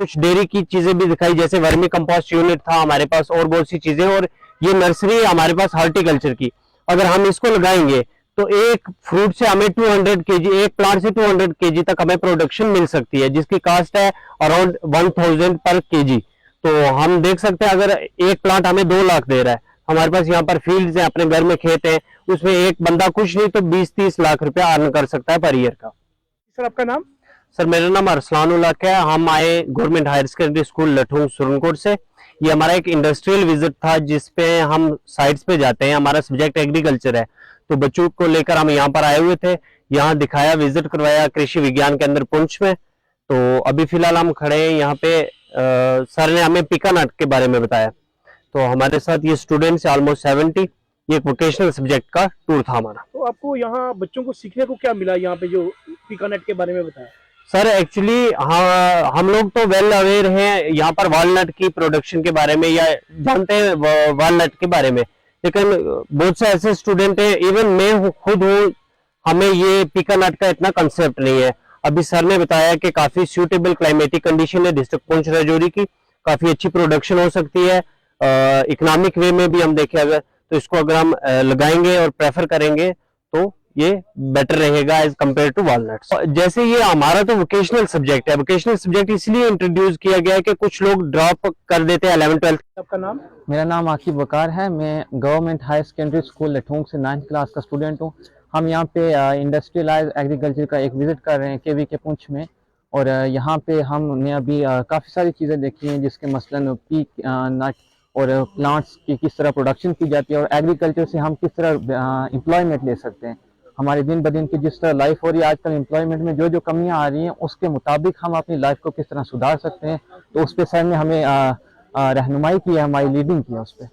कुछ डेयरी की चीजें भी दिखाई, जैसे वर्मी कंपोस्ट यूनिट था हमारे पास, और बहुत सी चीजें। और ये नर्सरी है हमारे पास हॉर्टिकल्चर की। अगर हम इसको लगाएंगे तो एक फ्रूट से हमें 200 केजी, एक प्लांट से 200 केजी तक हमें प्रोडक्शन मिल सकती है, जिसकी कास्ट है अराउंड 1000 पर केजी। तो हम देख सकते हैं अगर एक प्लांट हमें 2 लाख दे रहा है, हमारे पास यहाँ पर फील्ड्स हैं, अपने घर में खेत है, उसमें एक बंदा कुछ नहीं तो 20-30 लाख रुपया अर्न कर सकता है पर ईयर का। सर आपका नाम? सर मेरा नाम अरसलान उल हक है। हम आए government higher secondary school Lathung Surankot से। ये हमारा एक इंडस्ट्रियल विजिट था जिसपे हम साइट्स पे जाते हैं, हमारा सब्जेक्ट एग्रीकल्चर है, तो बच्चों को लेकर हम यहाँ पर आए हुए थे। यहाँ दिखाया, विजिट करवाया कृषि विज्ञान केंद्र पुंछ में। तो अभी फिलहाल हम खड़े हैं यहाँ पे। सर ने हमें पिका नट के बारे में बताया। तो हमारे साथ ये स्टूडेंट्स ऑलमोस्ट 70। ये एक वोकेशनल सब्जेक्ट का टूर था हमारा। तो आपको यहाँ बच्चों को सीखने को क्या मिला यहाँ पे जो पिकानट के बारे में बताया? सर एक्चुअली हाँ, हम लोग तो वेल अवेयर हैं यहाँ पर वॉलनट की प्रोडक्शन के बारे में, या जानते हैं वॉलनट के बारे में, लेकिन बहुत से ऐसे स्टूडेंट हैं, इवन मैं खुद हूँ, हमें ये पिकानट का इतना कंसेप्ट नहीं है। अभी सर ने बताया कि काफी सूटेबल क्लाइमेटिक कंडीशन है डिस्ट्रिक्ट पुंछ राजौरी की, काफी अच्छी प्रोडक्शन हो सकती है। इकोनॉमिक वे में भी हम देखें अगर, तो इसको अगर हम लगाएंगे और प्रेफर करेंगे तो ये बेटर रहेगा एज कम्पेयर टू वॉलनट्स। जैसे ये हमारा तो वोकेशनल सब्जेक्ट है, वोकेशनल सब्जेक्ट इसलिए इंट्रोड्यूस किया गया है कि कुछ लोग ड्रॉप कर देते हैं 11th-12th। आपका नाम? मेरा नाम आकिब वकार है। मैं गवर्नमेंट हायर सेकेंडरी स्कूल लठूंग से 9th क्लास का स्टूडेंट हूँ। हम यहाँ पे इंडस्ट्रियलाइज एग्रीकल्चर का एक विजिट कर रहे हैं केवी के पुंछ में। और यहाँ पे हमने अभी काफ़ी सारी चीज़ें देखी हैं, जिसके मसलन पीक नट और प्लांट्स की किस तरह प्रोडक्शन की जाती है, और एग्रीकल्चर से हम किस तरह एम्प्लॉयमेंट ले सकते हैं। हमारे दिन ब दिन की जिस तरह लाइफ हो रही है आजकल, एम्प्लॉयमेंट में जो जो कमियां आ रही हैं उसके मुताबिक हम अपनी लाइफ को किस तरह सुधार सकते हैं, तो उस पर सर ने हमें रहनुमाई की है, हमारी लीडिंग की है उस पर।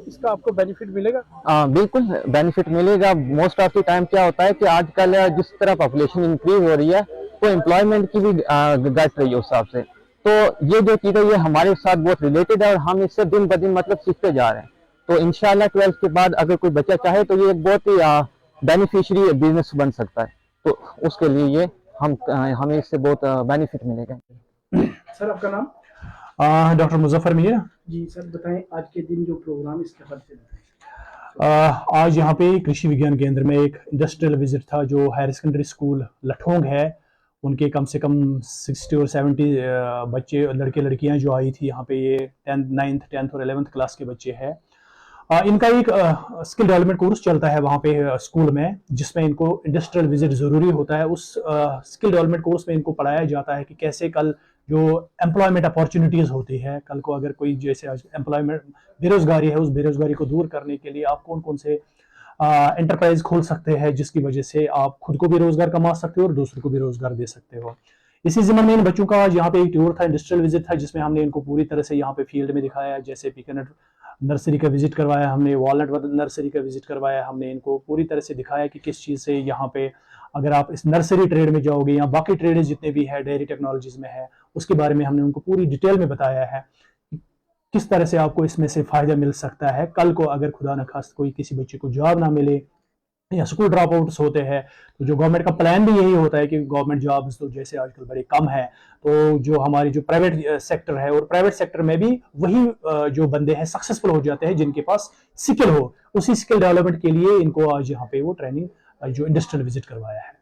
इसका आपको बेनिफिट मिलेगा? बिल्कुल बेनिफिट मिलेगा। मोस्ट ऑफ द टाइम क्या होता है कि आजकल जिस तरह पॉपुलेशन इंक्रीज हो रही है तो एम्प्लॉयमेंट की भी घट रही है उस हिसाब से। तो ये जो चीज़ है ये हमारे साथ बहुत रिलेटेड है और हम इससे दिन ब दिन मतलब सीखते जा रहे हैं। तो इंशाल्लाह 12th के बाद अगर कोई बच्चा चाहे तो ये एक बहुत ही बेनिफिशियरी बिजनेस बन सकता है, तो उसके लिए ये हमें इससे बहुत बेनिफिट मिलेगा। सर आपका नाम? डॉक्टर मुजफ्फर मीर जी सर, बताएं आज के दिन जो प्रोग्राम इसके हवाले से बताएं। आज यहाँ पे कृषि विज्ञान केंद्र में एक इंडस्ट्रियल विजिट था जो हायर सेकेंडरी स्कूल लठोंग है, उनके कम से कम 60 और 70 बच्चे, लड़के लड़कियां जो आई थी यहाँ पे। ये 9th 10th और 11th क्लास के बच्चे हैं। इनका एक स्किल डेवलपमेंट कोर्स चलता है वहाँ पे स्कूल में, जिसमें इनको इंडस्ट्रियल विजिट ज़रूरी होता है। उस स्किल डेवलपमेंट कोर्स में इनको पढ़ाया जाता है कि कैसे कल जो एम्प्लॉयमेंट अपॉर्चुनिटीज़ होती है, कल को अगर कोई जैसे आज एम्प्लॉयमेंट बेरोज़गारी है, उस बेरोज़गारी को दूर करने के लिए आप कौन कौन से एंटरप्राइज खोल सकते हैं, जिसकी वजह से आप खुद को भी रोज़गार कमा सकते हो और दूसरों को भी रोज़गार दे सकते हो। इसी ज़िम्मे में इन बच्चों का आज यहाँ पे एक टूर था, इंडस्ट्रियल विजिट था, जिसमें हमने इनको पूरी तरह से यहाँ पे फील्ड में दिखाया। जैसे पिकानट नर्सरी का विजिट करवाया हमने, वॉलनट नर्सरी का विजिट करवाया हमने, इनको पूरी तरह से दिखाया कि किस चीज़ से यहाँ पे अगर आप इस नर्सरी ट्रेड में जाओगे या बाकी ट्रेड जितने भी है डेयरी टेक्नोलॉजीज में है, उसके बारे में हमने उनको पूरी डिटेल में बताया है किस तरह से आपको इसमें से फ़ायदा मिल सकता है। कल को अगर खुदा न खास्त कोई किसी बच्चे को जॉब ना मिले या स्कूल ड्रॉप आउट्स होते हैं, तो जो गवर्नमेंट का प्लान भी यही होता है कि गवर्नमेंट जॉब्स तो जैसे आजकल बड़े कम है, तो जो हमारी जो प्राइवेट सेक्टर है, और प्राइवेट सेक्टर में भी वही जो बंदे हैं सक्सेसफुल हो जाते हैं जिनके पास स्किल हो। उसी स्किल डेवलपमेंट के लिए इनको आज यहाँ पे वो ट्रेनिंग जो इंडस्ट्रियल विजिट करवाया है।